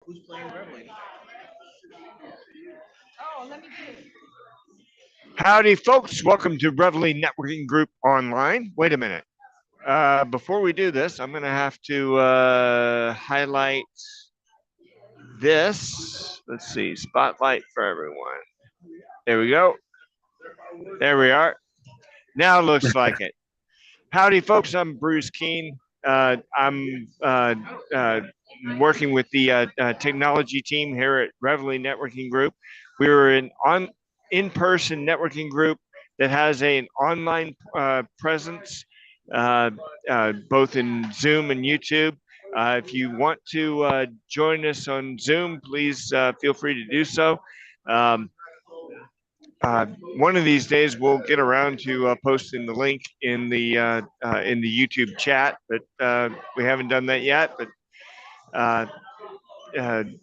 Who's playing Reveille? Howdy, folks. Welcome to Reveille Networking Group Online. Wait a minute. Before we do this, I'm going to have to highlight this. Let's see. Spotlight for everyone. There we go. There we are. Now it looks like it. Howdy, folks. I'm Bruce Keene. I'm working with the technology team here at Reveille Networking Group. We're an in-person networking group that has an online presence, both in Zoom and YouTube. If you want to join us on Zoom, please feel free to do so. Um, one of these days we'll get around to posting the link in the YouTube chat, but we haven't done that yet. But uh,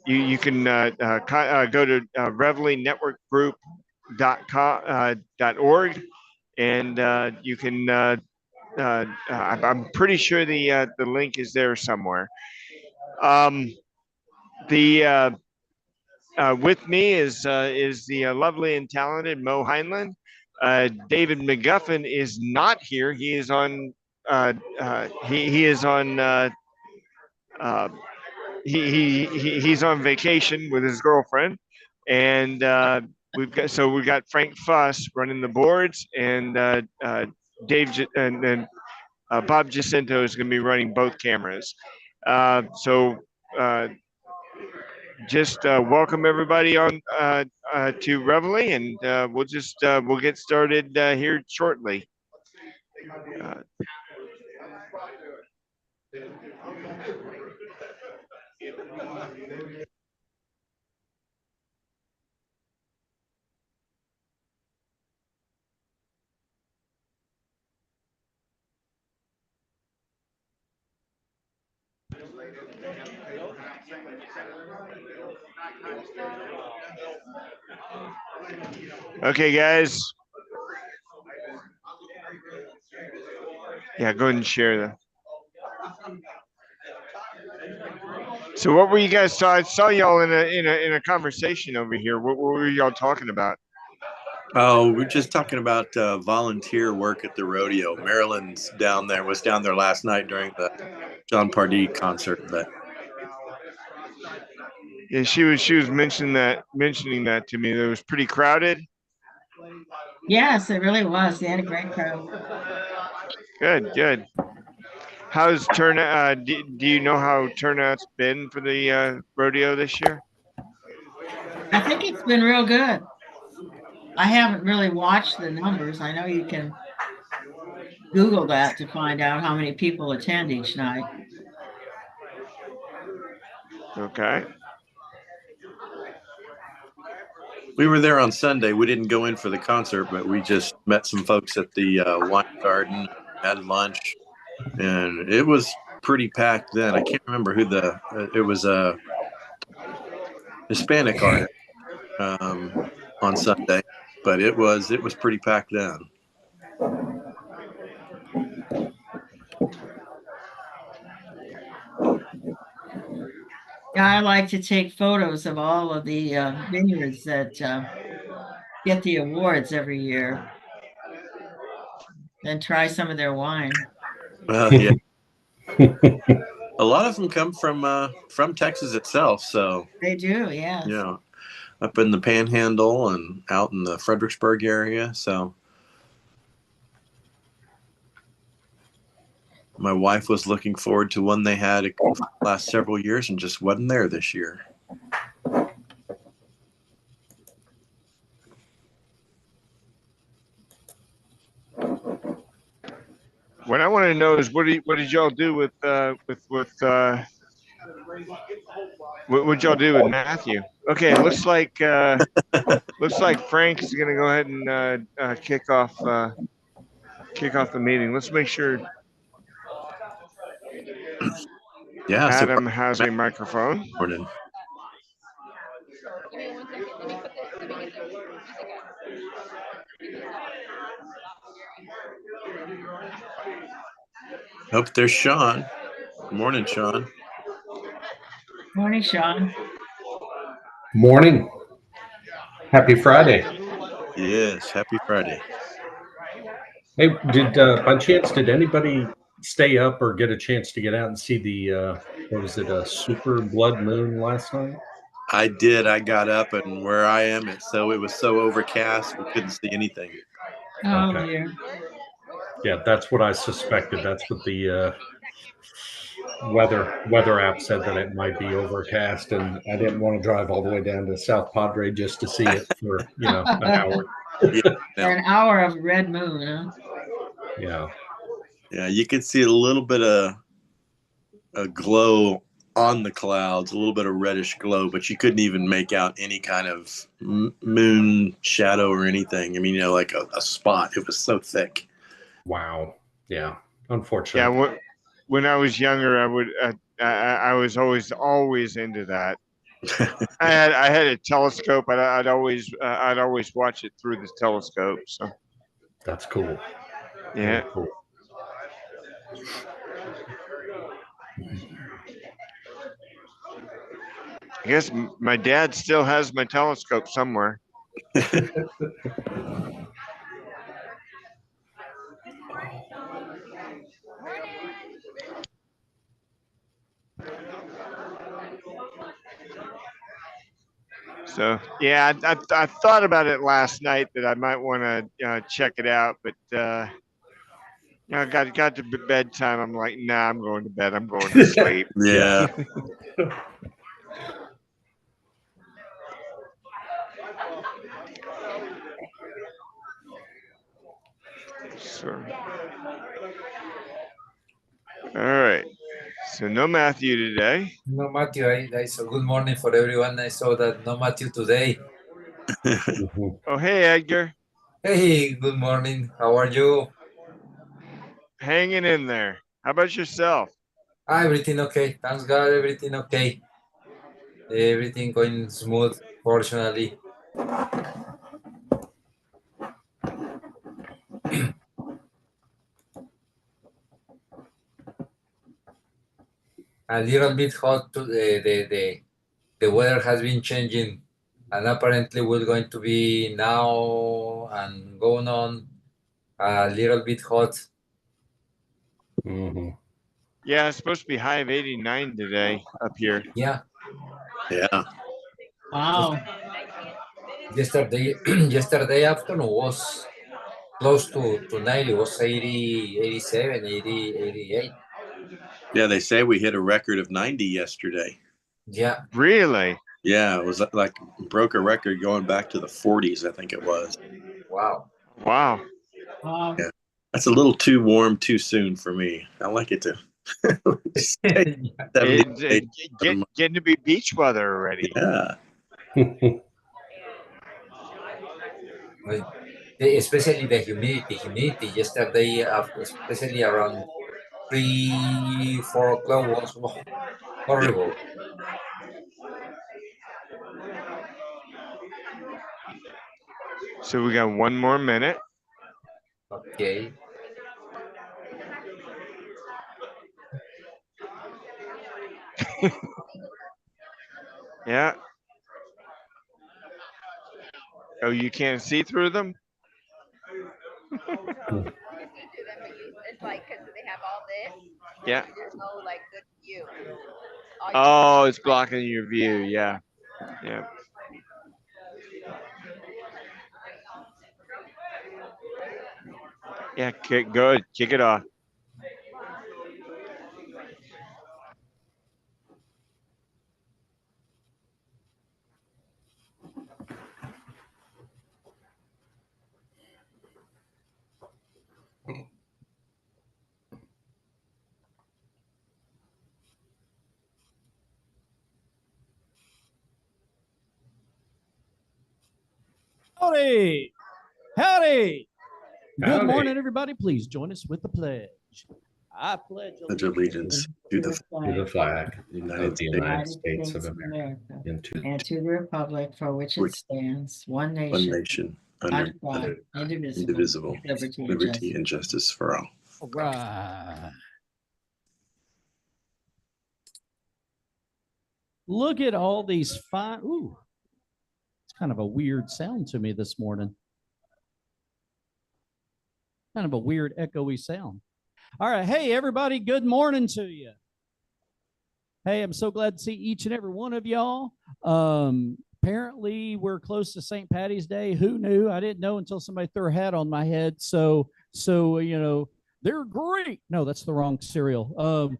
you can go to reveillenetworkgroup.org, and you can. I'm pretty sure the link is there somewhere. Um, the With me is the lovely and talented Mo Heinlein. David McGuffin is not here. He is on. He is on. Uh, he's on vacation with his girlfriend, and we've got Frank Fuss running the boards, and Bob Jacinto is going to be running both cameras. So just welcome everybody on to Reveille, and we'll get started here shortly. Uh, okay, guys. Yeah, go ahead and share the. So, what were you guys? I saw y'all in a conversation over here. What were y'all talking about? Oh, we're just talking about volunteer work at the rodeo. Marilyn's down there, was down there last night during the John Pardee concert. But Yeah, she was mentioning that to me. It was pretty crowded. Yes, it really was. They had a great crowd. Good, good. How's turnout? Do you know how turnout's been for the rodeo this year? I think it's been real good. I haven't really watched the numbers. I know you can Google that to find out how many people attend each night. Okay. we were there on Sunday. We didn't go in for the concert, but we just met some folks at the wine garden, had lunch, and it was pretty packed then. I can't remember who it was a Hispanic artist on Sunday, but it was pretty packed then. Yeah, I like to take photos of all of the vineyards that get the awards every year and try some of their wine. Yeah. A lot of them come from Texas itself, so They do, yes. yeah, up in the Panhandle and out in the Fredericksburg area. So my wife was looking forward to one they had for the last several years and just wasn't there this year. What I want to know is what did y'all do with what y'all do with Matthew? Okay, it looks like Frank's gonna go ahead and kick off the meeting. Let's make sure Yeah, so Adam has a microphone. morning. Oh, there's Sean. Good morning, Sean. Morning, Sean. Morning. Happy Friday. Yes, happy Friday. Hey, by chance, did anybody stay up or get a chance to get out and see the, what was it, a super blood moon last night? I did. I got up, and where I am, it was so overcast we couldn't see anything. Oh, Okay. dear. Yeah, that's what I suspected. That's what the weather app said, that it might be overcast, and I didn't want to drive all the way down to South Padre just to see it for an hour. Yeah, For an hour of red moon, huh? Yeah. yeah, you could see a little bit of a glow on the clouds, a little bit of reddish glow, but you couldn't even make out any kind of moon shadow or anything. I mean, like a spot. It was so thick. Wow. Yeah. Unfortunate. Yeah, when I was younger, I was always into that. I had a telescope, and I'd always watch it through the telescope. So That's cool. yeah. Very cool. I guess my dad still has my telescope somewhere. So yeah, I thought about it last night that I might want to check it out, but got to bedtime. I'm like, nah, I'm going to bed. I'm going to sleep. Yeah. So, all right. So no Matthew today. No, Matthew, I saw good morning for everyone. I saw that no Matthew today. Oh, hey, Edgar. Hey, good morning. How are you? Hanging in there. How about yourself? Everything okay. Thanks God, everything okay. Everything going smooth, fortunately. A little bit hot. The weather has been changing, and apparently we're going to be now and going on a little bit hot. Mm-hmm. Yeah, it's supposed to be high of 89 today up here. Yeah. Yeah. Wow. Yesterday afternoon was close to 90. It was 80, 87, 80, 88. Yeah, they say we hit a record of 90 yesterday. Yeah. Really? Yeah, it was like broke a record going back to the 40s, I think it was. Wow. Wow. Wow. Yeah. That's a little too warm too soon for me. I like it to stay 70. Getting to be beach weather already. Yeah. Especially the humidity yesterday, especially around 3, 4 o'clock was horrible. So we got one more minute. Okay. Yeah. Oh, you can't see through them? It's like because they have all this. Yeah. There's no like good view. Oh, it's blocking your view. Yeah. Yeah. Yeah. Good. Kick it off. Howdy. Howdy. Good Howdy. morning, everybody. Please join us with the pledge. I pledge Allegiance to the flag United of the States, United States of America, and to the republic for which it Which- stands, one one nation, nation, under under God, indivisible, indivisible, liberty and liberty justice. and justice for all. All right. Look at all these fine. Ooh, kind of a weird sound to me this morning. Kind of a weird echoey sound. All right. Hey, everybody. Good morning to you. Hey, I'm so glad to see each and every one of y'all. Apparently, we're close to St. Patty's Day. Who knew? I didn't know until somebody threw a hat on my head. So you know, they're great. No, that's the wrong cereal.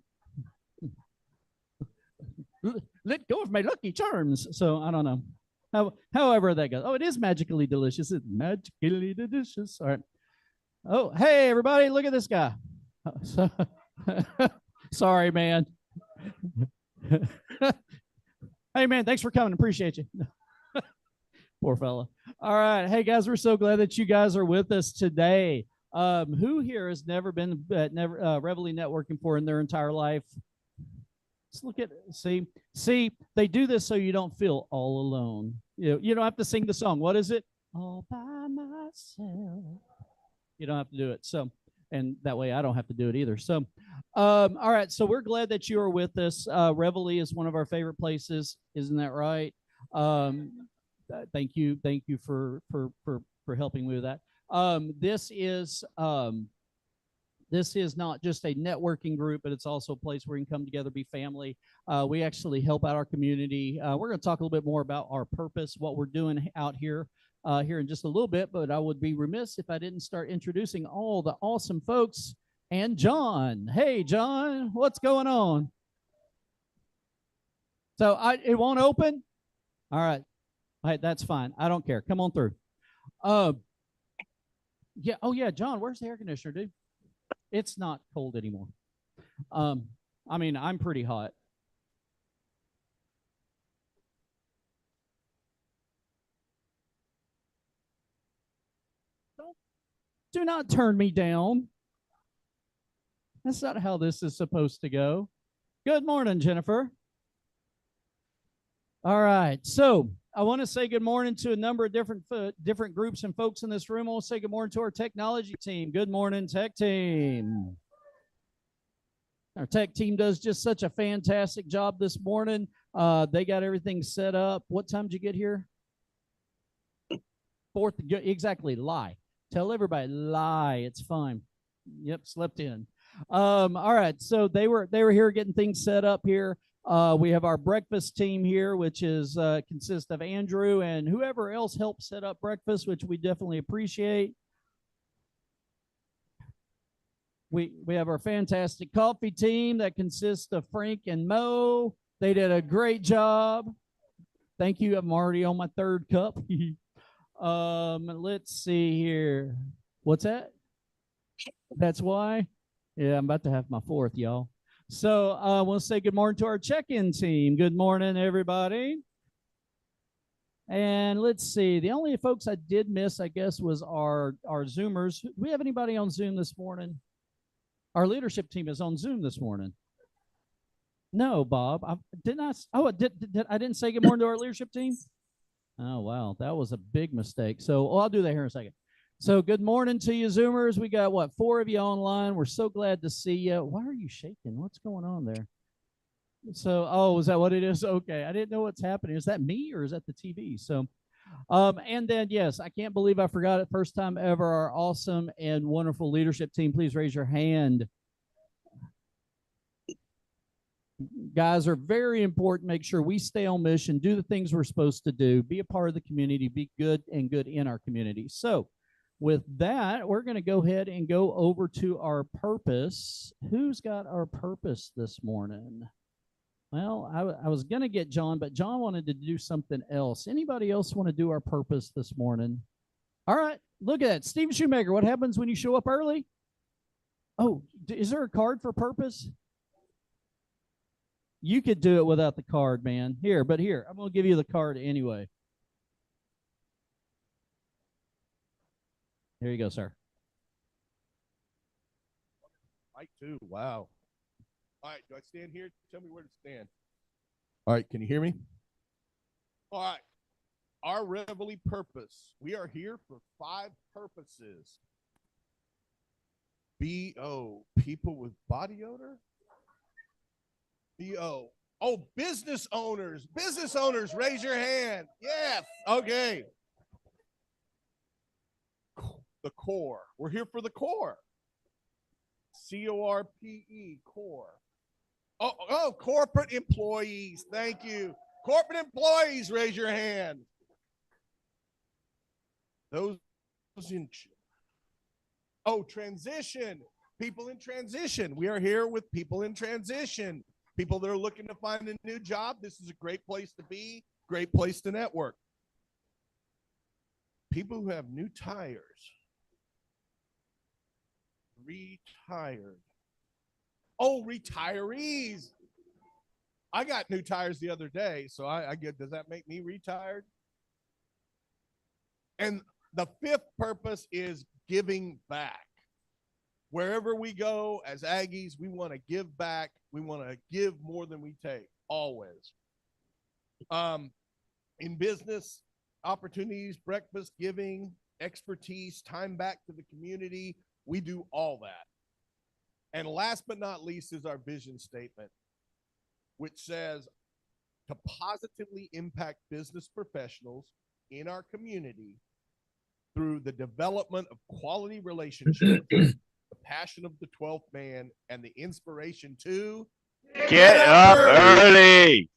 Let go of my Lucky Charms. So I don't know. However that goes. Oh, it is magically delicious. It's magically delicious. All right. Oh, hey, everybody, look at this guy. Sorry, man. Hey, man, thanks for coming. Appreciate you. Poor fella. All right. Hey, guys, we're so glad that you guys are with us today. Who here has never been at Reveille networking for in their entire life? Let's look at it. See, they do this so you don't feel all alone. You don't have to sing the song. What is it? All by myself. You don't have to do it. So, and that way I don't have to do it either. So, all right. So we're glad that you are with us. Reveille is one of our favorite places. Isn't that right? Thank you for helping me with that. This is not just a networking group, but it's also a place where you can come together, be family. We actually help out our community. We're going to talk a little bit more about our purpose, what we're doing out here in just a little bit, but I would be remiss if I didn't start introducing all the awesome folks and John. Hey, John, what's going on? So it won't open? All right. All right, that's fine. I don't care. Come on through. Yeah. Oh, yeah, John, where's the air conditioner, dude? It's not cold anymore. I mean, I'm pretty hot. Do not turn me down. That's not how this is supposed to go. Good morning, Jennifer. All right. So I want to say good morning to a number of different groups and folks in this room. I want to say good morning to our technology team. Good morning, tech team. Our tech team does just such a fantastic job this morning. They got everything set up. What time did you get here? Fourth. Exactly. Lie. Tell everybody, lie. It's fine. Yep, slept in. All right, so they were here getting things set up here. We have our breakfast team here, which is consists of Andrew and whoever else helped set up breakfast, which we definitely appreciate. We have our fantastic coffee team that consists of Frank and Mo. They did a great job. Thank you. I'm already on my third cup. Let's see here. What's that? That's why? Yeah, I'm about to have my fourth, y'all. So I want to say good morning to our check-in team. Good morning, everybody. And let's see. The only folks I did miss, I guess, was our Zoomers. Do we have anybody on Zoom this morning? Our leadership team is on Zoom this morning. No, Bob. I didn't say good morning to our leadership team? Oh, wow. That was a big mistake. So I'll do that here in a second. So good morning to you, Zoomers. We got, 4 of you online. We're so glad to see you. Why are you shaking? What's going on there? So, is that what it is? Okay. I didn't know what's happening. Is that me or is that the TV? So, and then, yes, I can't believe I forgot it. First time ever, our awesome and wonderful leadership team. Please raise your hand. Guys are very important. Make sure we stay on mission, do the things we're supposed to do, be a part of the community, be good in our community. So with that, we're going to go ahead and go over to our purpose. Who's got our purpose this morning? Well, I was going to get John, but John wanted to do something else. Anybody else want to do our purpose this morning? All right, look at that. Steve Shoemaker, what happens when you show up early? Oh, is there a card for purpose? You could do it without the card, man. Here, I'm going to give you the card anyway. Here you go, sir. Mic 2. Wow. All right. Do I stand here? Tell me where to stand. All right. Can you hear me? All right. Our Reveille purpose. We are here for 5 purposes. BO, people with body odor. BO, Oh, business owners. Business owners, raise your hand. Yes. Okay. The core. We're here for the core. CORPE, core. Oh, corporate employees. Thank you. Corporate employees, raise your hand. Those in. Oh, transition. People in transition. We are here with people in transition. People that are looking to find a new job. This is a great place to be, great place to network. People who have new tires. Retired. Oh, retirees. I got new tires the other day, so I get, does that make me retired? And the fifth purpose is giving back. Wherever we go as Aggies, we want to give back. We want to give more than we take, always. In business, opportunities, breakfast, giving, expertise, time back to the community, we do all that. And last but not least is our vision statement, which says to positively impact business professionals in our community through the development of quality relationships, the passion of the 12th man, and the inspiration to get up early.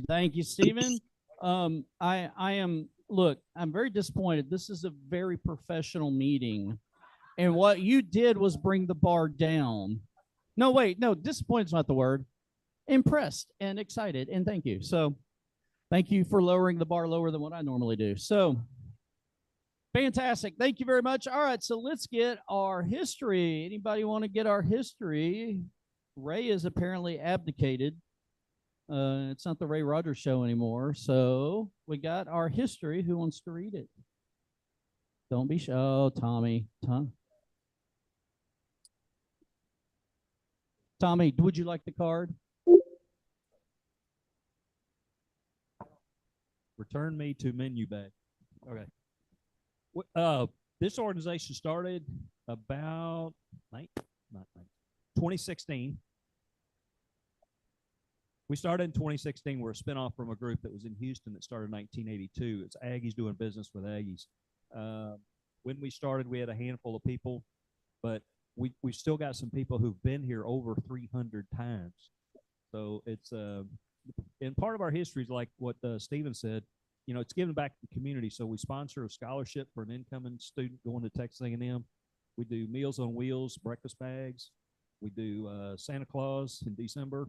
Thank you, Stephen. I am, look, I'm very disappointed. This is a very professional meeting. And what you did was bring the bar down. No, wait, no, disappointed is not the word. Impressed and excited, and thank you. So thank you for lowering the bar lower than what I normally do. So fantastic. Thank you very much. All right, so let's get our history. Anybody want to get our history? Ray is apparently abdicated. It's not the Ray Rogers show anymore. So we got our history. Who wants to read it? Don't be shy. Oh, Tommy. Tommy, would you like the card? Return me to menu bag. Okay. This organization started about 2016. We started in 2016. We're a spinoff from a group that was in Houston that started in 1982. It's Aggies doing business with Aggies. When we started, we had a handful of people, but we've still got some people who've been here over 300 times. So it's and part of our history is like what Stephen said, you know, it's giving back to the community. So we sponsor a scholarship for an incoming student going to Texas A&M. We do Meals on Wheels, breakfast bags. We do Santa Claus in December.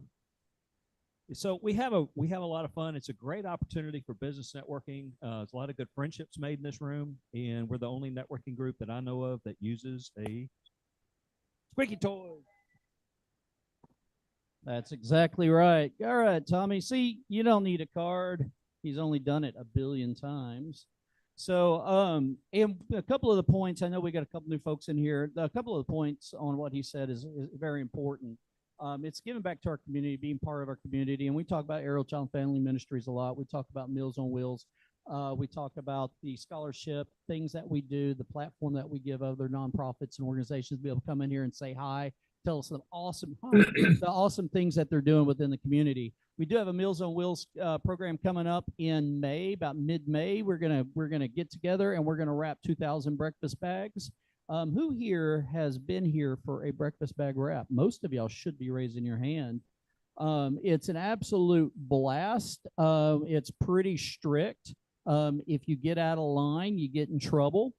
So we have a lot of fun. It's a great opportunity for business networking. There's a lot of good friendships made in this room, and we're the only networking group that I know of that uses a squeaky toy. That's exactly right. All right, Tommy. See, you don't need a card. He's only done it a billion times. So, and a couple of the points, I know we got a couple new folks in here. A couple of the points on what he said is very important. It's giving back to our community, being part of our community. And we talk about Arrow Child and Family Ministries a lot. We talk about Meals on Wheels. We talk about the scholarship, things that we do, the platform that we give other nonprofits and organizations to be able to come in here and say hi, tell us the awesome things that they're doing within the community. We do have a Meals on Wheels program coming up in May, about mid-May. We're gonna get together and we're gonna wrap 2,000 breakfast bags. Who here has been here for a breakfast bag wrap? Most of y'all should be raising your hand. It's an absolute blast. It's pretty strict. If you get out of line, you get in trouble,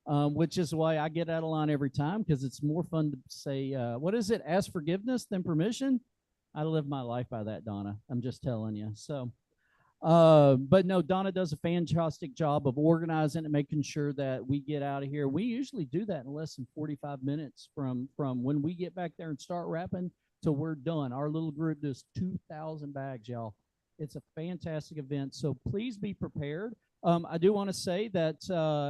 which is why I get out of line every time, because it's more fun to say, what is it? Ask forgiveness than permission. I live my life by that, Donna. I'm just telling you. So, but no, Donna does a fantastic job of organizing and making sure that we get out of here. We usually do that in less than 45 minutes from when we get back there and start wrapping till we're done. Our little group does 2,000 bags, y'all. It's a fantastic event. So please be prepared. I do want to say that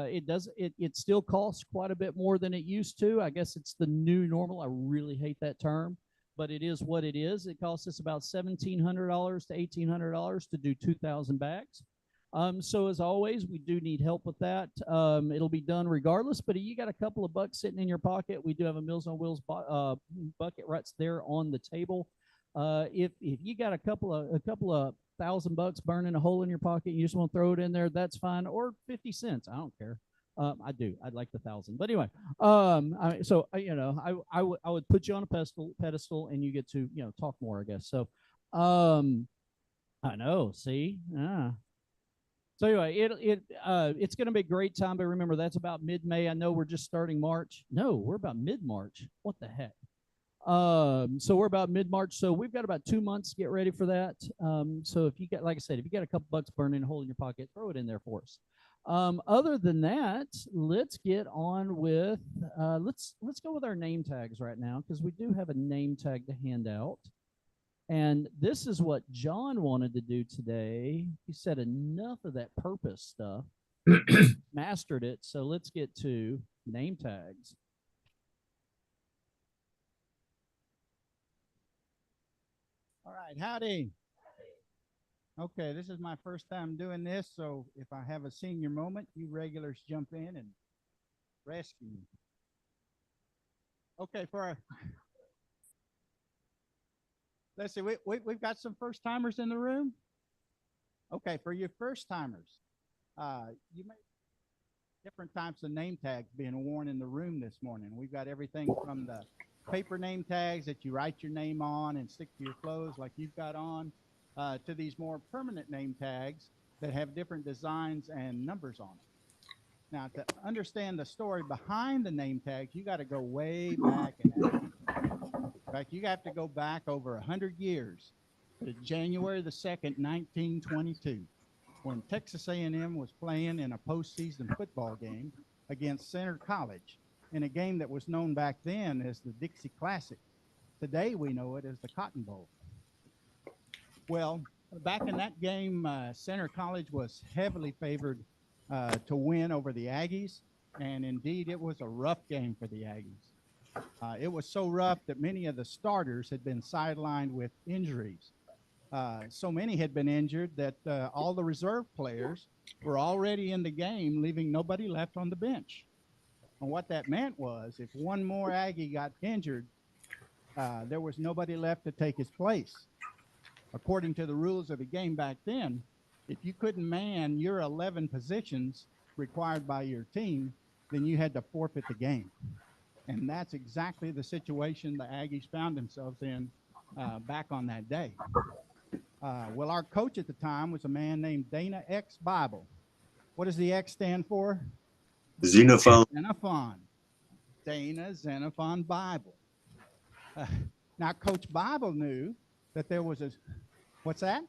it still costs quite a bit more than it used to. I guess it's the new normal. I really hate that term, but it is what it is. It costs us about $1,700 to $1,800 to do 2,000 bags. So as always, we do need help with that. It'll be done regardless, but you got a couple of bucks sitting in your pocket. We do have a Meals on Wheels bucket right there on the table. If you got a couple of $1,000 burning a hole in your pocket, and you just want to throw it in there, that's fine. Or 50 cents, I don't care. I do. I'd like the 1,000, but anyway. I would put you on a pedestal, and you get to talk more, I guess. So, I know. See, So anyway, it's going to be a great time. But remember, that's about mid-May. I know we're just starting March. No, we're about mid-March. What the heck? So we're about mid-March. So we've got about 2 months to get ready for that. So if you got, like I said, if you got a couple bucks burning a hole in your pocket, throw it in there for us. Other than that, let's get on with let's go with our name tags right now, because we do have a name tag to hand out. And this is what John wanted to do today. He said enough of that purpose stuff, mastered it. So let's get to name tags. All right, howdy. Okay, this is my first time doing this, so if I have a senior moment, you regulars jump in and rescue me. Okay, let's see, we've got some first timers in the room. Okay, for your first timers, you may different types of name tags being worn in the room this morning. We've got everything from the paper name tags that you write your name on and stick to your clothes like you've got on, to these more permanent name tags that have different designs and numbers on them. Now, to understand the story behind the name tags, you got to go way back. In fact, you have to go back over 100 years to January the 2nd, 1922, when Texas A&M was playing in a postseason football game against Center College, in a game that was known back then as the Dixie Classic. Today, we know it as the Cotton Bowl. Well, back in that game, Center College was heavily favored to win over the Aggies, and indeed, it was a rough game for the Aggies. It was so rough that many of the starters had been sidelined with injuries. So many had been injured that all the reserve players were already in the game, leaving nobody left on the bench. And what that meant was, if one more Aggie got injured, there was nobody left to take his place. According to the rules of the game back then, if you couldn't man your 11 positions required by your team, then you had to forfeit the game. And that's exactly the situation the Aggies found themselves in back on that day. Well, our coach at the time was a man named Dana X Bible. What does the X stand for? Xenophon. Xenophon. Dana Xenophon Bible. Now, Coach Bible knew that there was a, what's that?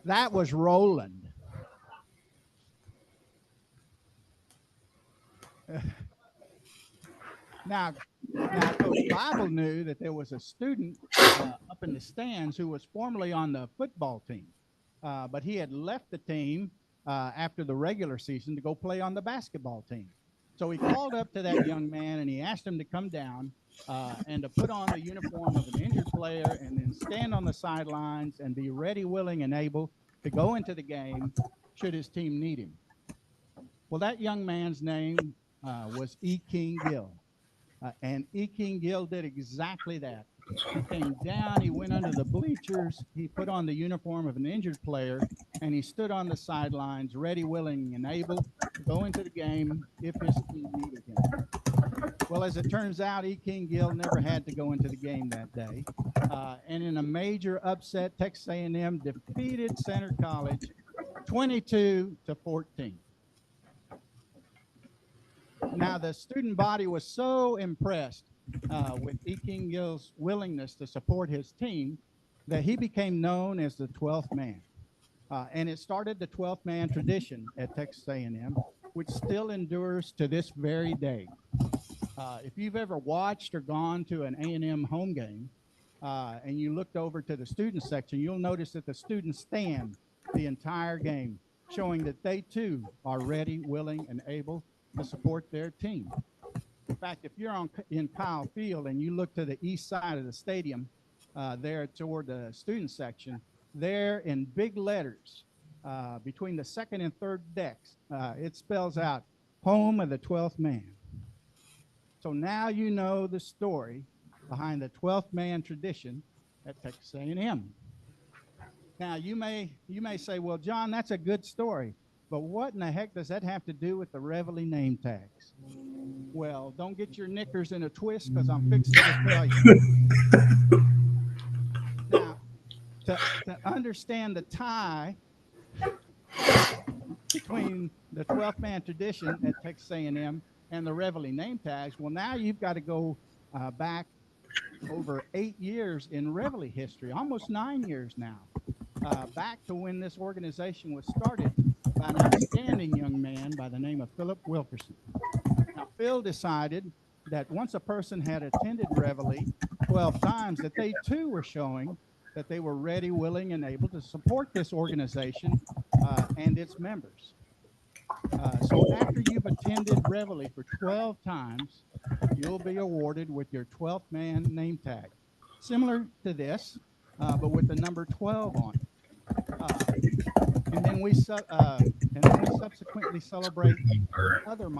That was Roland. Now, Coach Bible knew that there was a student up in the stands who was formerly on the football team, but he had left the team after the regular season to go play on the basketball team. So he called up to that young man and he asked him to come down and to put on the uniform of an injured player and then stand on the sidelines and be ready, willing, and able to go into the game should his team need him. Well, that young man's name was E. King Gill. And E. King Gill did exactly that. He came down, he went under the bleachers, he put on the uniform of an injured player, and he stood on the sidelines, ready, willing, and able to go into the game if his team needed him. Well, as it turns out, E. King Gill never had to go into the game that day. And in a major upset, Texas A&M defeated Center College 22-14. Now, the student body was so impressed with E. King Gill's willingness to support his team that he became known as the 12th man. And it started the 12th man tradition at Texas A&M, which still endures to this very day. If you've ever watched or gone to an A&M home game and you looked over to the student section, you'll notice that the students stand the entire game, showing that they too are ready, willing, and able to support their team. In fact, if you're in Kyle Field and you look to the east side of the stadium, there toward the student section, there in big letters between the second and third decks, it spells out, home of the 12th man. So now you know the story behind the 12th man tradition at Texas A&M. Now you may say, well, John, that's a good story, but what in the heck does that have to do with the Reveille name tags? Well, don't get your knickers in a twist because I'm fixing to tell you. Now, to understand the tie between the 12th man tradition at Texas A&M and the Reveille name tags, well, now you've got to go back over 8 years in Reveille history, almost 9 years now, back to when this organization was started by an outstanding young man by the name of Philip Wilkerson. Now, Phil decided that once a person had attended Reveille 12 times, that they too were showing that they were ready, willing, and able to support this organization and its members. So after you've attended Reveille for 12 times, you'll be awarded with your 12th man name tag, similar to this, but with the number 12 on it. And then we subsequently celebrate other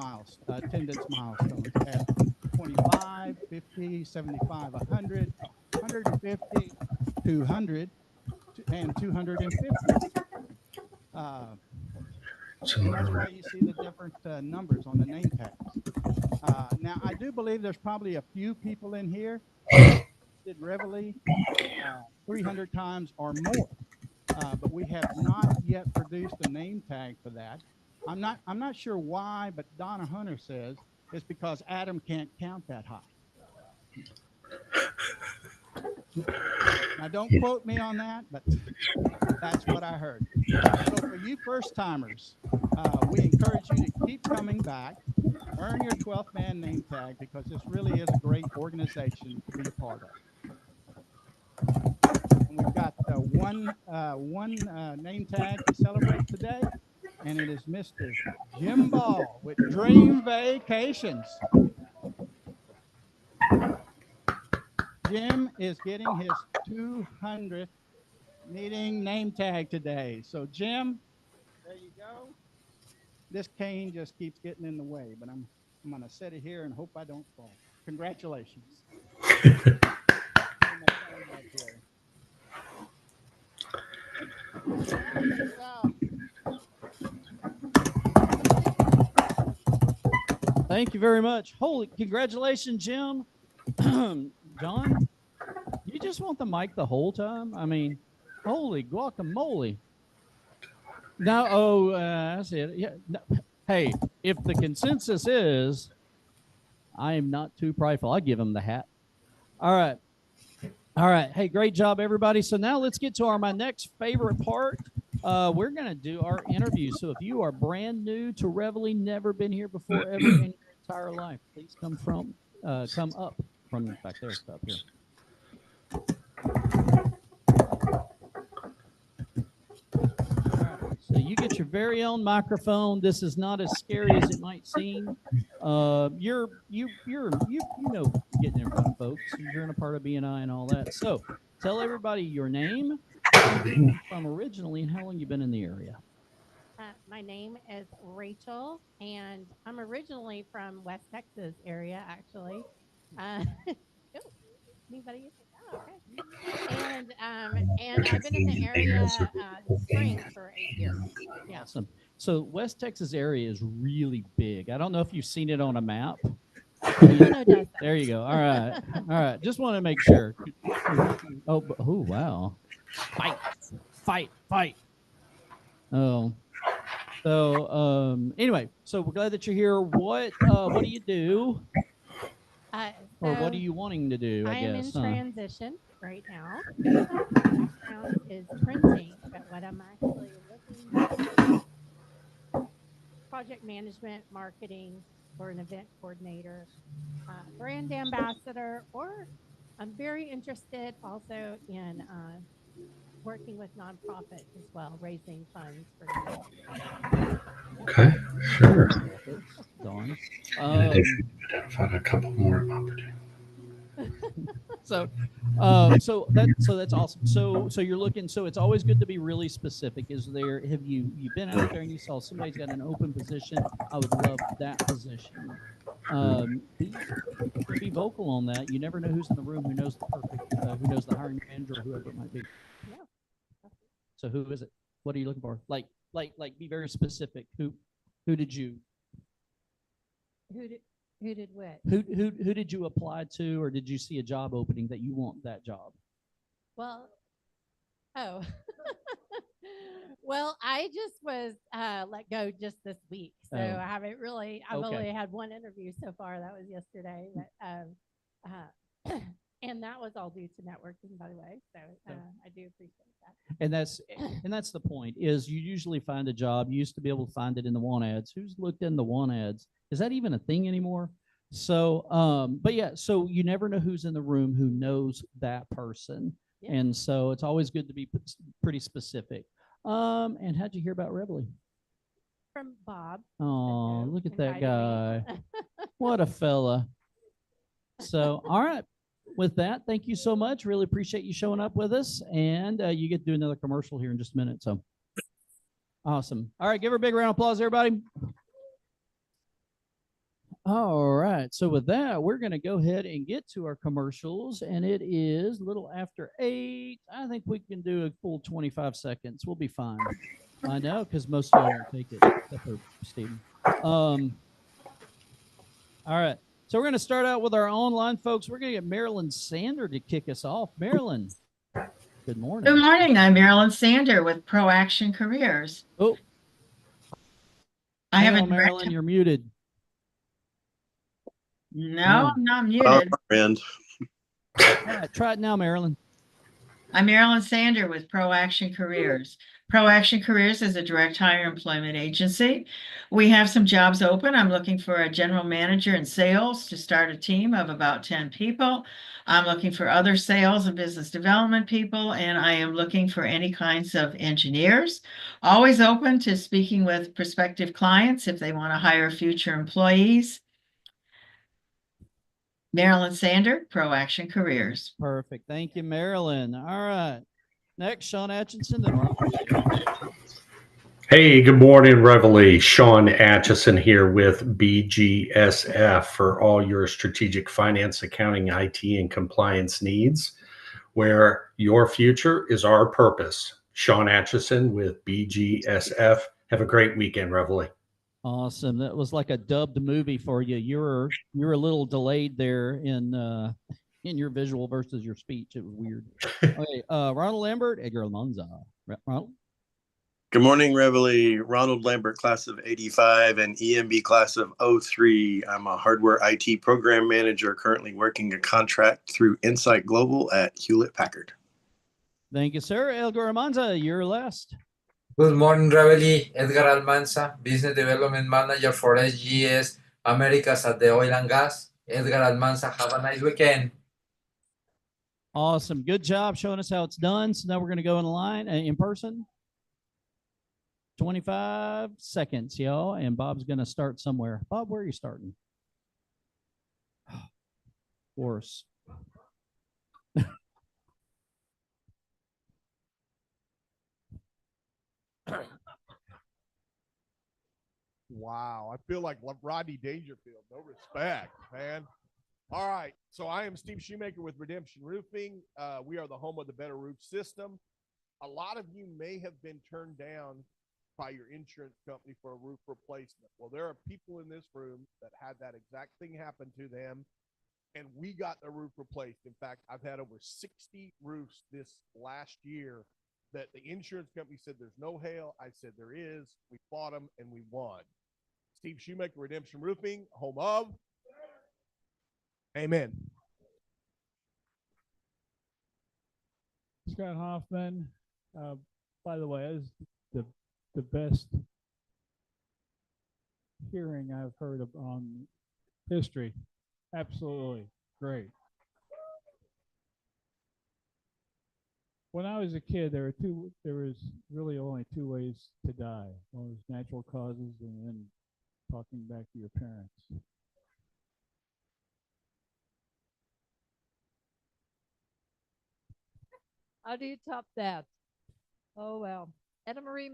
attendance milestones at 25, 50, 75, 100, 150, 200, and 250. And that's why you see the different numbers on the name tags. Now, I do believe there's probably a few people in here that did Reveille 300 times or more, but we have not yet produced a name tag for that. I'm not sure why, but Donna Hunter says it's because Adam can't count that high. Now, don't quote me on that, but that's what I heard. So for you first timers, we encourage you to keep coming back, earn your 12th man name tag, because this really is a great organization to be part of. And we've got one name tag to celebrate today, and it is Mr. Jim Ball with Dream Vacations. Jim is getting his 200th meeting name tag today. So Jim, there you go. This cane just keeps getting in the way, but I'm going to set it here and hope I don't fall. Congratulations. Thank you very much. Holy, congratulations, Jim. John, you just want the mic the whole time? I mean, holy guacamole. No, I see it. Yeah. No. Hey, if the consensus is I am not too prideful, I give him the hat. All right. All right. Hey, great job, everybody. So now let's get to my next favorite part. We're going to do our interview. So if you are brand new to Reveille, never been here before ever in your entire life, please come up from back there to up here. So you get your very own microphone. This is not as scary as it might seem. You know, getting in front of folks. You're in a part of BNI and all that. So tell everybody your name, where you're from originally, and how long you've been in the area. My name is Rachel, and I'm originally from West Texas area, actually. Anybody? Oh, okay. And I've been in the area spring for 8 years. Yeah. Awesome. So West Texas area is really big. I don't know if you've seen it on a map. No, does there you go. All right. All right. Just want to make sure. Oh, wow. Fight. Oh. So anyway, so we're glad that you're here. What do you do? Or what are you wanting to do? I am guess. in transition right now. My background is printing, but what I'm actually looking at project management, marketing, or an event coordinator, brand ambassador, or I'm very interested also in working with nonprofits as well, raising funds for nonprofits. Okay, sure. Dawn. Identified a couple more opportunities. So, so that's awesome. So you're looking. So it's always good to be really specific. Have you been out there and you saw somebody's got an open position? I would love that position. Be vocal on that. You never know who's in the room, who knows who knows the hiring manager or whoever it might be. Yeah. So who is it? What are you looking for? Like, be very specific. Who did you? Who did what? Who did you apply to, or did you see a job opening that you want that job? Well, oh, well, I just was let go just this week, so I haven't really. I've only had one interview so far. That was yesterday, but and that was all due to networking, by the way. So I do appreciate that. And that's the point. Is you usually find a job. You used to be able to find it in the want ads. Who's looked in the want ads? Is that even a thing anymore? So, but yeah, so you never know who's in the room who knows that person. Yeah. And so it's always good to be pretty specific. And how'd you hear about Reveille? From Bob. Oh, look at that guy. What a fella. So, all right. With that, thank you so much. Really appreciate you showing up with us. And you get to do another commercial here in just a minute. So awesome. All right. Give her a big round of applause, everybody. All right. So with that, we're going to go ahead and get to our commercials. And it is a little after 8. I think we can do a full 25 seconds. We'll be fine. I know, because most of y'all won't take it, except for Stephen. All right. So we're going to start out with our online folks. We're going to get Marilyn Sander to kick us off. Marilyn, good morning. Good morning. I'm Marilyn Sander with Pro Action Careers. Oh, I have a Marilyn, you're muted. No, I'm not muted. Friend. All right, try it now, Marilyn. I'm Marilyn Sander with Pro Action Careers. Pro Action Careers is a direct hire employment agency. We have some jobs open. I'm looking for a general manager in sales to start a team of about 10 people. I'm looking for other sales and business development people, and I am looking for any kinds of engineers. Always open to speaking with prospective clients if they want to hire future employees. Marilyn Sander, Pro Action Careers. Perfect. Thank you, Marilyn. All right. Next, Sean Atchison. Then Hey, good morning, Reveille. Sean Atchison here with BGSF for all your strategic finance, accounting, IT, and compliance needs, where your future is our purpose. Sean Atchison with BGSF. Have a great weekend, Reveille. Awesome. That was like a dubbed movie for you. You're a little delayed there in your visual versus your speech. It was weird. Okay, Ronald Lambert, Edgar Almanza. Ronald? Good morning, Reveille. Ronald Lambert, class of 85 and EMB class of 03. I'm a hardware IT program manager currently working a contract through Insight Global at Hewlett Packard. Thank you, sir. Edgar Almanza, you're last. Good morning, Reveille. Edgar Almanza, Business Development Manager for SGS Americas at the Oil and Gas. Edgar Almanza, have a nice weekend. Awesome. Good job showing us how it's done. So now we're going to go in line in person. 25 seconds, y'all. And Bob's going to start somewhere. Bob, where are you starting? Of course. Wow, I feel like Rodney Dangerfield. No respect, man. All right, so I am Steve Shoemaker with Redemption Roofing. We are the home of the Better Roof System. A lot of you may have been turned down by your insurance company for a roof replacement. Well, there are people in this room that had that exact thing happen to them, and we got their roof replaced. In fact, I've had over 60 roofs this last year that the insurance company said there's no hail. I said there is. We fought them, and we won. Steve Shoemaker, Redemption Roofing, home of. Amen. Scott Hoffman. By the way, is the best hearing I've heard of on history. Absolutely great. When I was a kid, there was really only 2 ways to die. One was natural causes, and then talking back to your parents. How do you top that? Oh well. Edna Marie,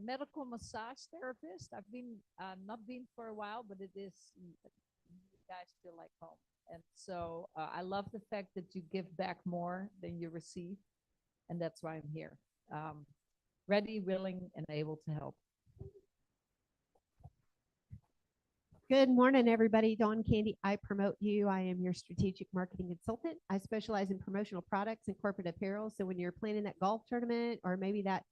medical massage therapist. I've been not been for a while, but it is you guys feel like home. And so I love the fact that you give back more than you receive, and that's why I'm here. Ready, willing, and able to help. Good morning, everybody. Dawn Candy, I promote you. I am your strategic marketing consultant. I specialize in promotional products and corporate apparel. So when you're planning that golf tournament or maybe that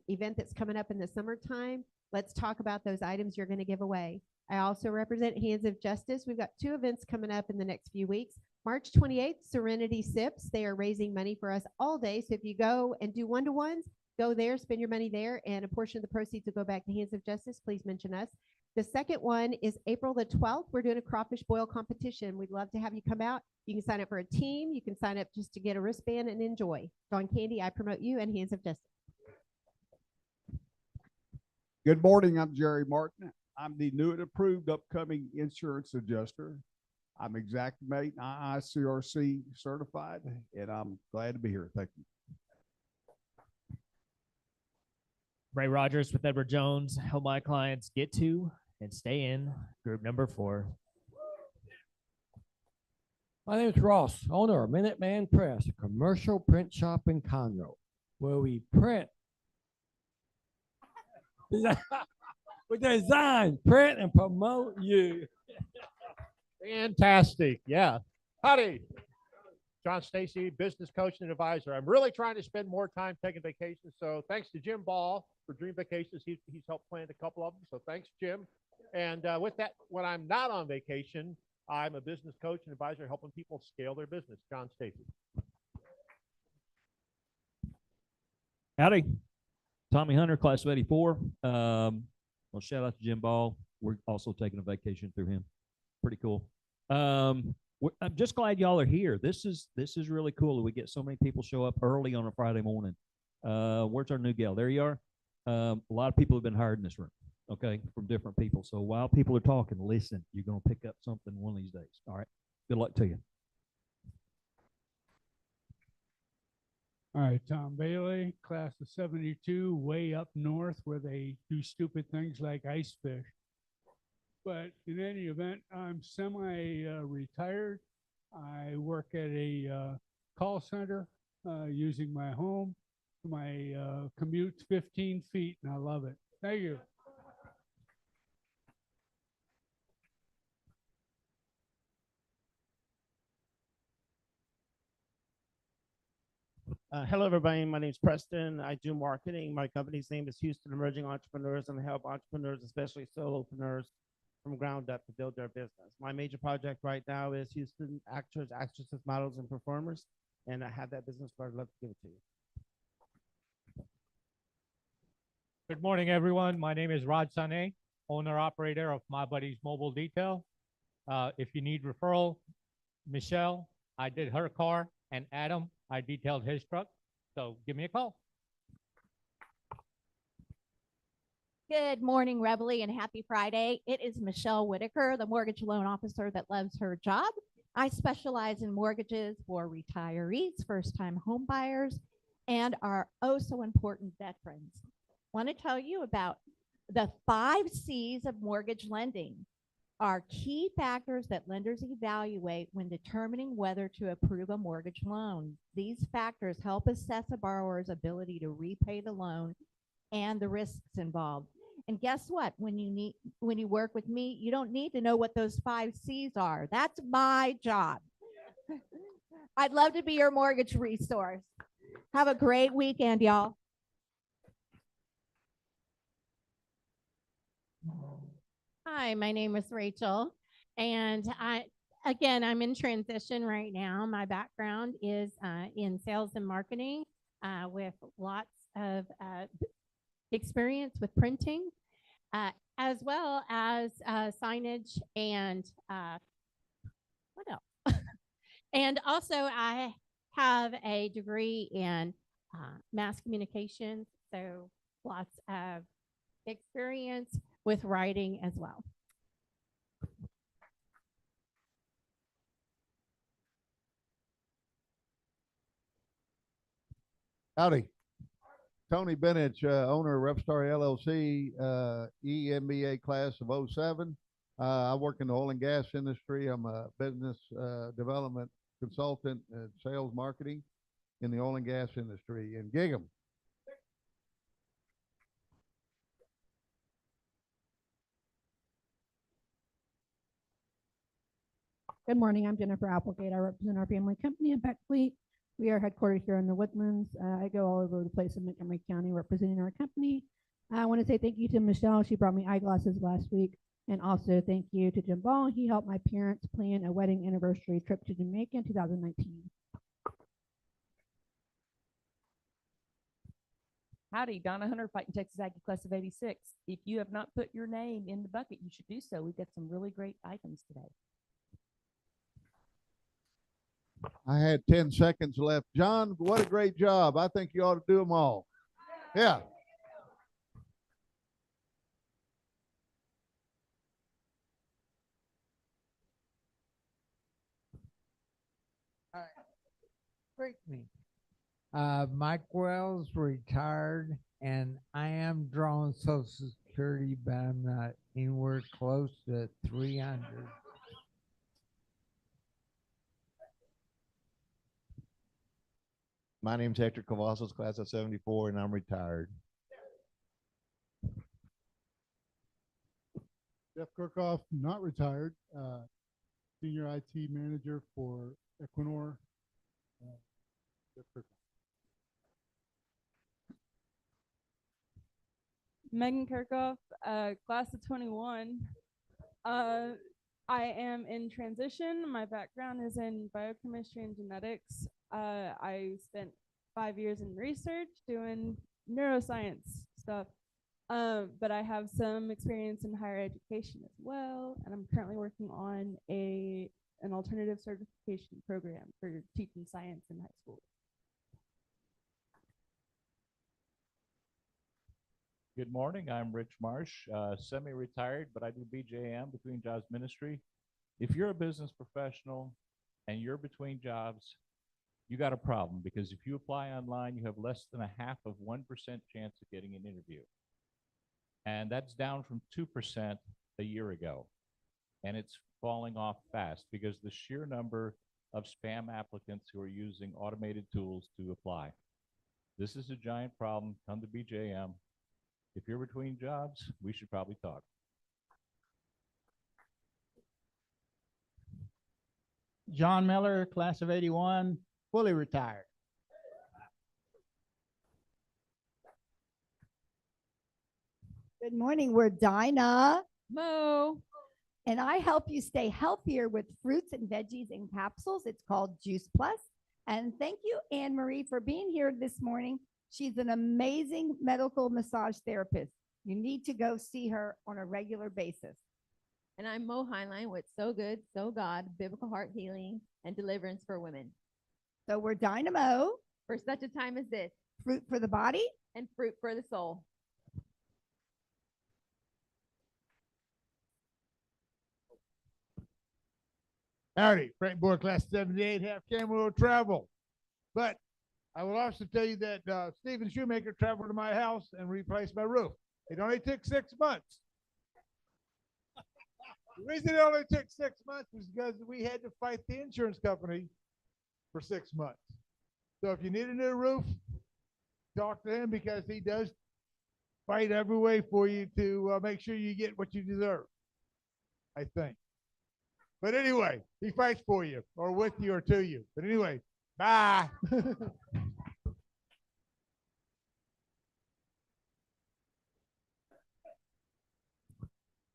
event that's coming up in the summertime, let's talk about those items you're going to give away. I also represent Hands of Justice. We've got 2 events coming up in the next few weeks. March 28th, Serenity Sips. They are raising money for us all day. So if you go and do one-to-ones, go there, spend your money there, and a portion of the proceeds will go back to Hands of Justice. Please mention us. The second one is April the 12th. We're doing a crawfish boil competition. We'd love to have you come out. You can sign up for a team. You can sign up just to get a wristband and enjoy. Dawn Candy, I promote you, and Hands of Justice. Good morning. I'm Jerry Martin. I'm the new and approved upcoming insurance adjuster. I'm Xactimate IICRC certified, and I'm glad to be here. Thank you. Ray Rogers with Edward Jones. Help my clients get to and stay in group number 4. My name is Ross, owner of Minuteman Press, a commercial print shop in Conroe, where we print, we design, print, and promote you. Fantastic. Yeah. Howdy. John Stacy, business coach and advisor. I'm really trying to spend more time taking vacations. So thanks to Jim Ball for Dream Vacations. He's helped plan a couple of them. So thanks, Jim. And with that, when I'm not on vacation, I'm a business coach and advisor helping people scale their business. John Stacy. Howdy. Tommy Hunter, class of 84. Well, shout out to Jim Ball. We're also taking a vacation through him. Pretty cool. I'm just glad y'all are here. This is really cool that we get so many people show up early on a Friday morning. Where's our new gal? There you are. A lot of people have been hired in this room, okay, from different people. So while people are talking, listen. You're going to pick up something one of these days. All right. Good luck to you. All right, Tom Bailey, class of 72, way up north where they do stupid things like ice fish. But in any event, I'm semi-retired. I work at a call center using my home. My commute's 15 feet, and I love it. Thank you. Hello, everybody. My name is Preston. I do marketing. My company's name is Houston Emerging Entrepreneurs, and I help entrepreneurs, especially solopreneurs, from ground up to build their business. My major project right now is Houston actors, actresses, models, and performers, and I have that business card. I'd love to give it to you. Good morning, everyone. My name is Raj Sane, owner-operator of My Buddy's Mobile Detail. If you need referral, Michelle, I did her car, and Adam, I detailed his truck. So give me a call. Good morning, Reveille, and happy Friday. It is Michelle Whitaker, the mortgage loan officer that loves her job. I specialize in mortgages for retirees, first-time home buyers, and our oh so important veterans. Want to tell you about the 5 C's of mortgage lending. Are key factors that lenders evaluate when determining whether to approve a mortgage loan. These factors help assess a borrower's ability to repay the loan and the risks involved. And guess what? When you work with me, you don't need to know what those 5 C's are. That's my job. I'd love to be your mortgage resource. Have a great weekend, y'all. Hi, my name is Rachel, and I'm in transition right now. My background is in sales and marketing with lots of experience with printing, as well as signage and what else? And also I have a degree in mass communications, so lots of experience with writing as well. Howdy. Tony Bennett, owner of Repstar LLC, EMBA class of 07. I work in the oil and gas industry. I'm a business development consultant and sales marketing in the oil and gas industry in Gig'em. Good morning. I'm Jennifer Applegate. I represent our family company in Beckfleet. We are headquartered here in the Woodlands. I go all over the place in Montgomery County representing our company. I want to say thank you to Michelle. She brought me eyeglasses last week. And also thank you to Jim Ball. He helped my parents plan a wedding anniversary trip to Jamaica in 2019. Howdy, Donna Hunter, fighting Texas Aggie class of 86. If you have not put your name in the bucket, you should do so. We've got some really great items today. I had 10 seconds left. John, what a great job. I think you ought to do them all. Yeah. Break me. Mike Wells retired, and I am drawing Social Security, but I'm not anywhere close to 300. My name's Hector Cavazos, class of 74, and I'm retired. Jeff Kirkhoff, not retired, senior IT manager for Equinor. Jeff Kirkhoff. Megan Kirkhoff, class of 21. I am in transition. My background is in biochemistry and genetics. I spent 5 years in research doing neuroscience stuff, but I have some experience in higher education as well, and I'm currently working on an alternative certification program for teaching science in high school. Good morning. I'm Rich Marsh, semi-retired, but I do BJM, between jobs ministry. If you're a business professional and you're between jobs, you got a problem, because if you apply online, you have less than 0.5% chance of getting an interview. And that's down from 2% a year ago. And it's falling off fast because the sheer number of spam applicants who are using automated tools to apply. This is a giant problem. Come to BJM. If you're between jobs, we should probably talk. John Miller, class of 81, fully retired. Good morning. We're Dinah. Mo. And I help you stay healthier with fruits and veggies in capsules. It's called Juice Plus. And thank you, Anne Marie, for being here this morning. She's an amazing medical massage therapist. You need to go see her on a regular basis. And I'm Mo Heinlein with So Good, So God, Biblical Heart Healing and Deliverance for Women. So we're Dynamo. For such a time as this. Fruit for the body. And fruit for the soul. Howdy, Frank Boyd, class 78, half Camel travel. But I will also tell you that Stephen Shoemaker traveled to my house and replaced my roof. It only took 6 months. The reason it only took 6 months was because we had to fight the insurance company for 6 months. So if you need a new roof, talk to him, because he does fight every way for you to make sure you get what you deserve, I think. But anyway, he fights for you, or with you, or to you. But anyway, bye.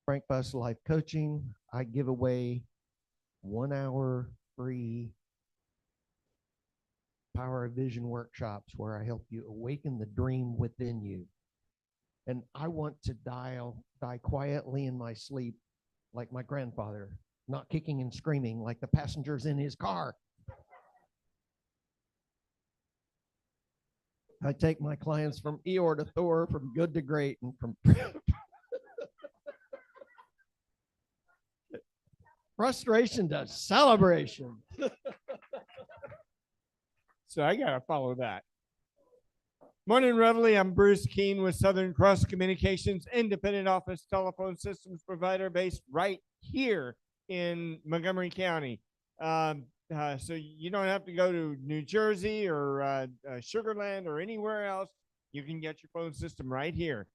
Frank Buss Life Coaching. I give away 1 hour free Power of Vision workshops where I help you awaken the dream within you. And I want to die quietly in my sleep like my grandfather, not kicking and screaming like the passengers in his car. I take my clients from Eeyore to Thor, from good to great, and from frustration to celebration. So I gotta follow that. Morning, Reveille. I'm Bruce Keene with Southern Cross Communications, independent office telephone systems provider based right here in Montgomery County. So you don't have to go to New Jersey or Sugar Land or anywhere else. You can get your phone system right here.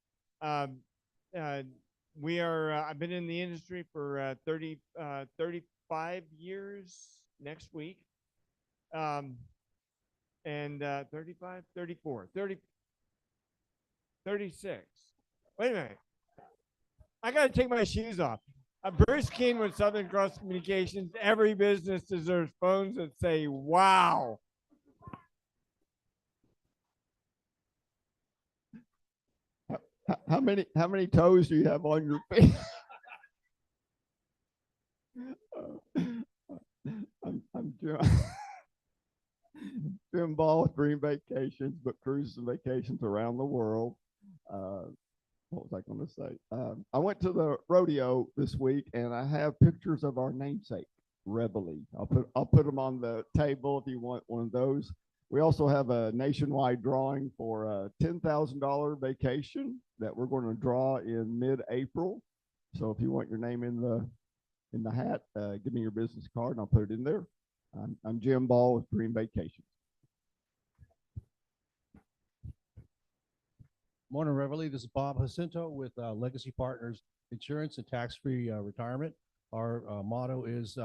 We are, I've been in the industry for 35 years next week. And 35, 34, 30, 36. Wait a minute. I got to take my shoes off. Bruce Keene with Southern Cross Communications. Every business deserves phones that say, wow. How many toes do you have on your feet? I'm Jim Ball with Dream Vacations, but cruises and vacations around the world. What was I going to say? I went to the rodeo this week, and I have pictures of our namesake, Reveille. I'll put them on the table if you want one of those. We also have a nationwide drawing for a $10,000 vacation that we're going to draw in mid-April. So if you want your name in the hat, give me your business card and I'll put it in there. I'm Jim Ball with Dream Vacations. Morning, Reveille. This is Bob Jacinto with Legacy Partners Insurance and Tax-Free Retirement. Our motto is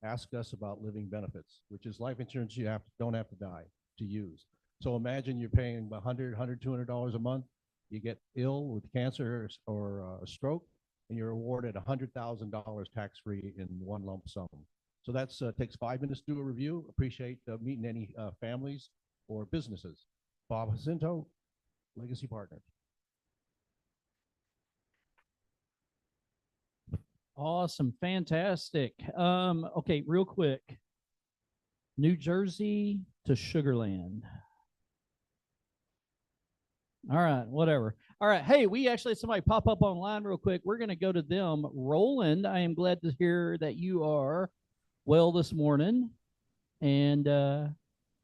ask us about living benefits, which is life insurance you don't have to die to use. So imagine you're paying $100, $200 a month. You get ill with cancer or a stroke, and you're awarded $100,000 tax-free in one lump sum. So that's takes 5 minutes to do a review. Appreciate meeting any families or businesses. Bob Jacinto, Legacy Partners. Awesome. Fantastic. Okay, real quick. New Jersey to Sugar Land. All right, whatever. All right. Hey, we actually had somebody pop up online real quick. We're going to go to them. Roland, I am glad to hear that you are well this morning, and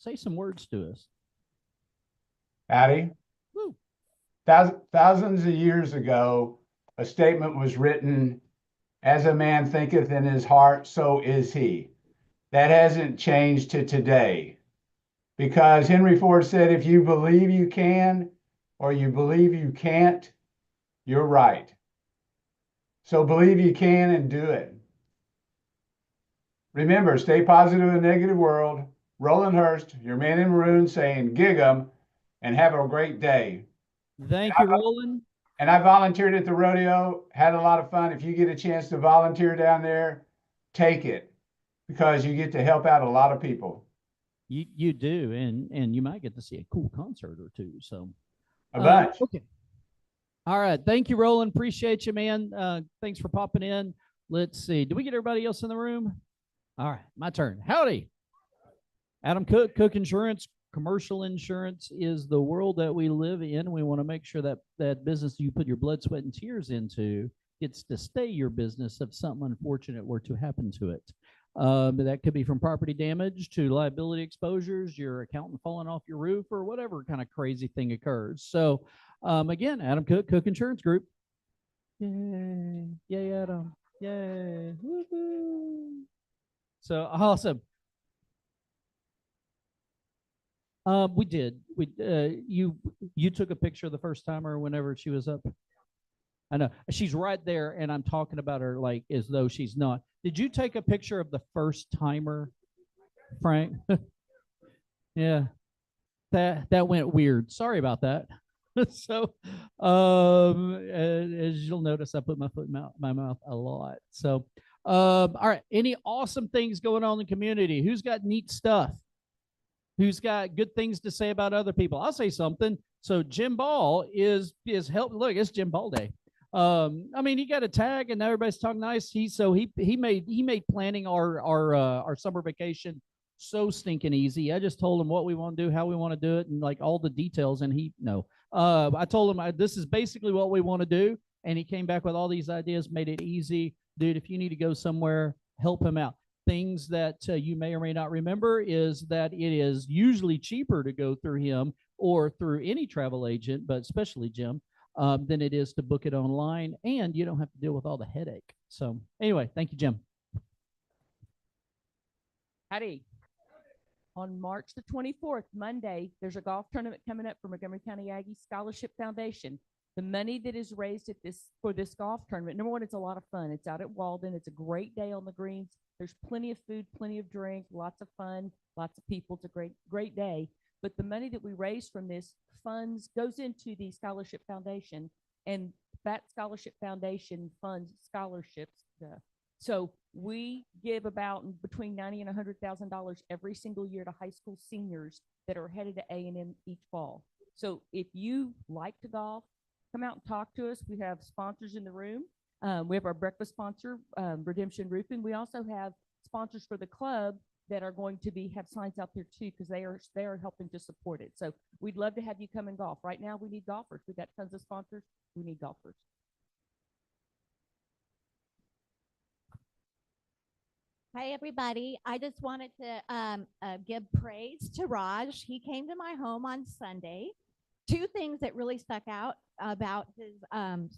say some words to us. Howdy. Woo. Thousands of years ago, a statement was written, as a man thinketh in his heart, so is he. That hasn't changed to today, because Henry Ford said, if you believe you can or you believe you can't, you're right. So believe you can and do it. Remember, stay positive in a negative world. Roland Hurst, your man in maroon, saying gig 'em and have a great day. Thank you, Roland. And I volunteered at the rodeo, had a lot of fun. If you get a chance to volunteer down there, take it, because you get to help out a lot of people. You do, and you might get to see a cool concert or two. So a bunch. Okay. All right. Thank you, Roland. Appreciate you, man. Thanks for popping in. Let's see. Do we get everybody else in the room? All right, my turn. Howdy. Adam Cook, Cook Insurance. Commercial insurance is the world that we live in. We want to make sure that that business you put your blood, sweat, and tears into gets to stay your business if something unfortunate were to happen to it. That could be from property damage to liability exposures, your accountant falling off your roof, or whatever kind of crazy thing occurs. So again, Adam Cook, Cook Insurance Group. Yay, yay, Adam. Yay. Woo-hoo. So awesome. We did. You took a picture the first time or whenever she was up. I know she's right there, and I'm talking about her like as though she's not. Did you take a picture of the first timer, Frank? Yeah, that went weird. Sorry about that. So, as you'll notice, I put my foot in my mouth a lot. So, all right. Any awesome things going on in the community? Who's got neat stuff? Who's got good things to say about other people? I'll say something. So Jim Ball is help. Look, it's Jim Ball Day. I mean, he got a tag, and everybody's talking nice. He made planning our summer vacation so stinking easy. I just told him what we want to do, how we want to do it, and like all the details. And I told him this is basically what we want to do, and he came back with all these ideas, made it easy, dude. If you need to go somewhere, help him out. Things that you may or may not remember is that it is usually cheaper to go through him or through any travel agent, but especially Jim, than it is to book it online, and you don't have to deal with all the headache. So anyway, thank you, Jim. Howdy. On March the 24th, Monday, there's a golf tournament coming up for Montgomery County Aggie Scholarship Foundation. The money that is raised at for this golf tournament, number one, it's a lot of fun. It's out at Walden. It's a great day on the greens. There's plenty of food, plenty of drink, lots of fun, lots of people. It's a great day. But the money that we raise from this funds goes into the Scholarship Foundation, and that Scholarship Foundation funds scholarships. So we give about between $90,000 and $100,000 every single year to high school seniors that are headed to A&M each fall. So if you like to golf, come out and talk to us. We have sponsors in the room. We have our breakfast sponsor, Redemption Roofing. We also have sponsors for the club that are going to have signs out there too, because they are helping to support it. So we'd love to have you come and golf. Right now we need golfers. We've got tons of sponsors. We need golfers. Hi, everybody. I just wanted to give praise to Raj. He came to my home on Sunday. Two things that really stuck out about his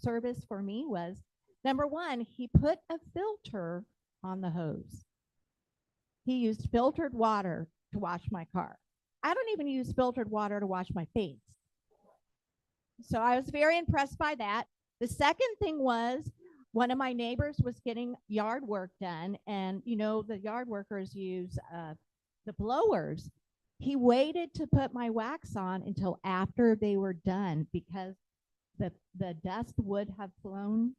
service for me was, number one, he put a filter on the hose. He used filtered water to wash my car. I don't even use filtered water to wash my face. So I was very impressed by that. The second thing was, one of my neighbors was getting yard work done, and you know the yard workers use the blowers. He waited to put my wax on until after they were done because the dust would have flown.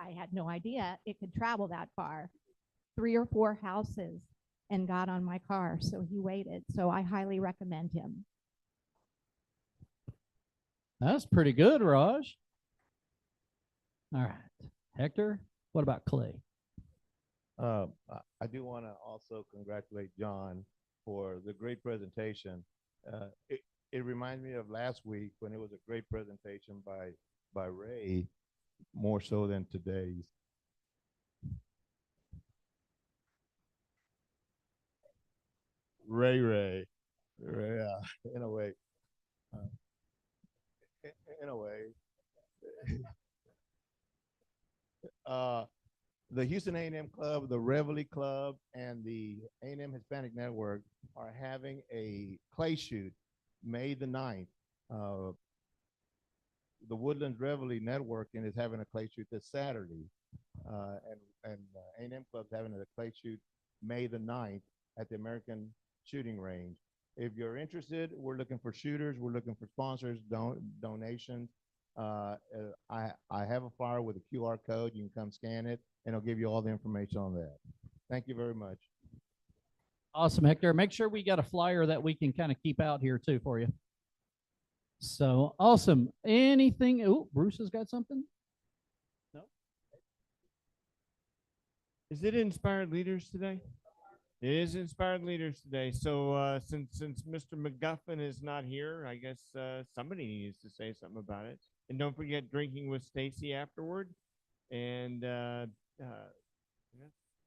I had no idea it could travel that far, 3 or 4 houses, and got on my car. So he waited. So I highly recommend him. That's pretty good, Raj. All right. Hector, what about Clay? I do want to also congratulate John for the great presentation. It reminds me of last week when it was a great presentation by Ray, more so than today's. Ray, yeah, in a way. In a way. The Houston A&M Club, the Reveille Club, and the A&M Hispanic Network are having a clay shoot May the 9th. The Woodlands Reveille Networking is having a clay shoot this Saturday, and A&M Club's having a clay shoot May the 9th at the American Shooting Range. If you're interested, we're looking for shooters, we're looking for sponsors, donations. I have a flyer with a QR code. You can come scan it, and it'll give you all the information on that. Thank you very much. Awesome, Hector. Make sure we got a flyer that we can kind of keep out here too for you. So awesome. Anything? Oh, Bruce has got something. No. Is it Inspired Leaders today? It is Inspired Leaders today. So since Mr. McGuffin is not here, I guess somebody needs to say something about it. And don't forget Drinking with Stacy afterward. And can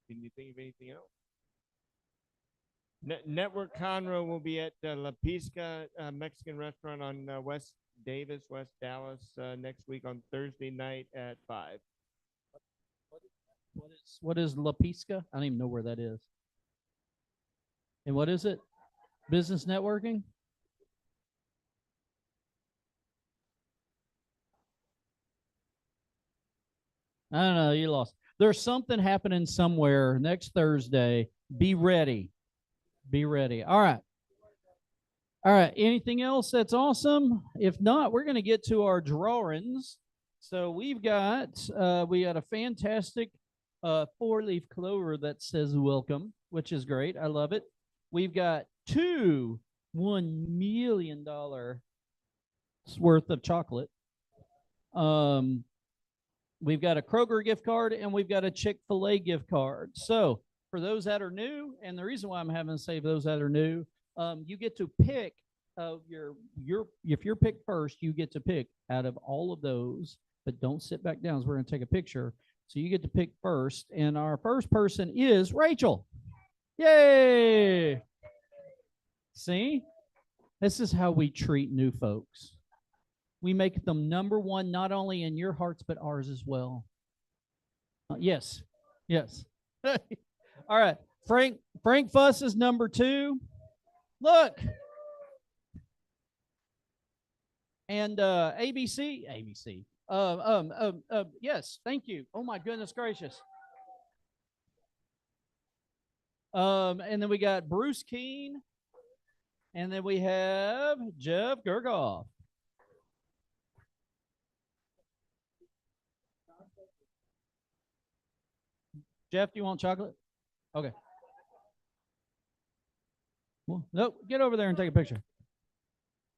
you think of anything else? Network Conroe will be at La Pizca Mexican restaurant on West Davis, West Dallas next week on Thursday night at 5. What is La Pizca? I don't even know where that is. And what is it? Business networking? I don't know. You lost. There's something happening somewhere next Thursday. Be ready. Be ready. All right. All right. Anything else that's awesome? If not, we're going to get to our drawings. So we got a fantastic 4-leaf clover that says welcome, which is great. I love it. We've got 2 $1 million worth of chocolate. We've got a Kroger gift card, and we've got a Chick-fil-A gift card. So for those that are new, and the reason why I'm having to say those that are new, you get to pick if you're picked first, you get to pick out of all of those, but don't sit back down, as we're going to take a picture. So you get to pick first, and our first person is Rachel. Yay! See? This is how we treat new folks. We make them number one, not only in your hearts, but ours as well. Yes. Yes. All right. Frank Fuss is number 2. Look. And ABC. Yes, thank you. Oh my goodness gracious. And then we got Bruce Keene. And then we have Jeff Gergoff. Jeff, do you want chocolate? Okay. Well, no, get over there and take a picture.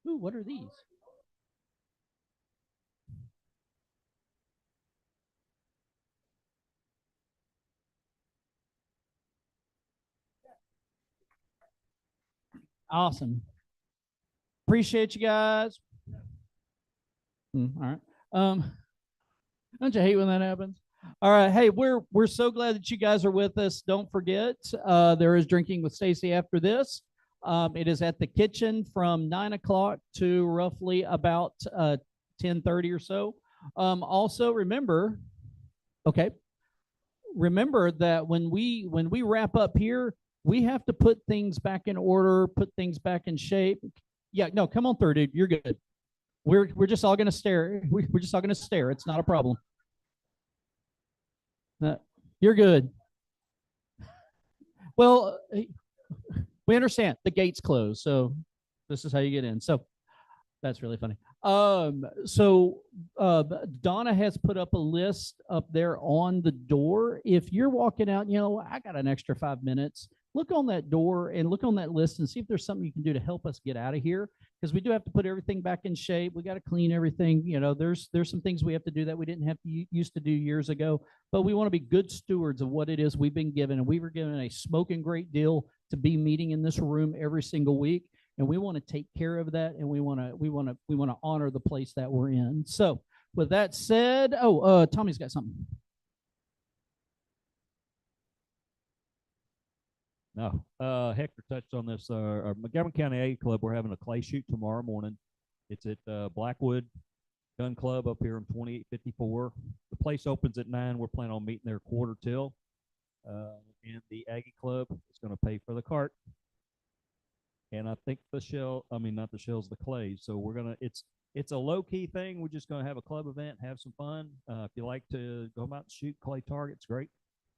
Ooh, what are these? Awesome. Appreciate you guys. All right. Don't you hate when that happens? All right. Hey, we're so glad that you guys are with us. Don't forget, there is drinking with Stacy after this. It is at the kitchen from 9 o'clock to roughly about 10:30 or so. Also, remember that when we wrap up here, we have to put things back in order, put things back in shape. Yeah, no, come on through, dude. You're good. We're just all gonna stare. We're just all gonna stare. It's not a problem. You're good. Well, we understand the gate's closed, so this is how you get in. So that's really funny. Donna has put up a list up there on the door. If you're walking out, I got an extra 5 minutes. Look on that door and look on that list and see if there's something you can do to help us get out of here, because we do have to put everything back in shape. We got to clean everything. There's some things we have to do that we didn't have to used to do years ago, but we want to be good stewards of what it is we've been given. And we were given a smoking great deal to be meeting in this room every single week. And we want to take care of that. And we want to honor the place that we're in. So with that said, Tommy's got something. No, Hector touched on this. Our Montgomery County Ag Club, we're having a clay shoot tomorrow morning. It's at Blackwood Gun Club up here in 2854. The place opens at 9. We're planning on meeting there quarter till. And the Aggie Club is going to pay for the cart. And I think the clay. So it's a low key thing. We're just going to have a club event, have some fun. If you like to go out and shoot clay targets, great.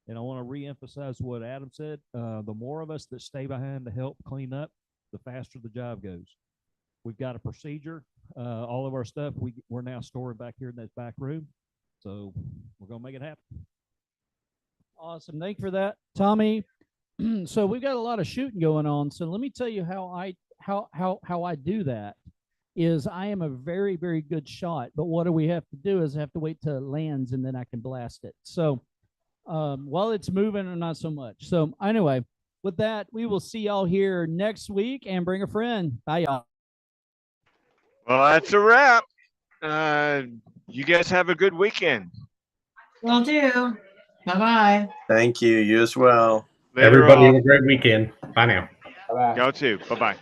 And I want to reemphasize what Adam said. The more of us that stay behind to help clean up, the faster the job goes. We've got a procedure. All of our stuff we're now storing back here in this back room. So we're going to make it happen. Awesome. Thank you for that, Tommy. So we've got a lot of shooting going on. So let me tell you how I do that. Is I am a very, very good shot. But what do we have to do is I have to wait till it lands and then I can blast it. So while it's moving or not so much. So anyway, with that, we will see y'all here next week, and bring a friend. Bye, y'all. Well, that's a wrap. You guys have a good weekend. Will do. Bye-bye. Thank you. You as well. Later Everybody on. have a great weekend. Bye now. Go too. Bye-bye.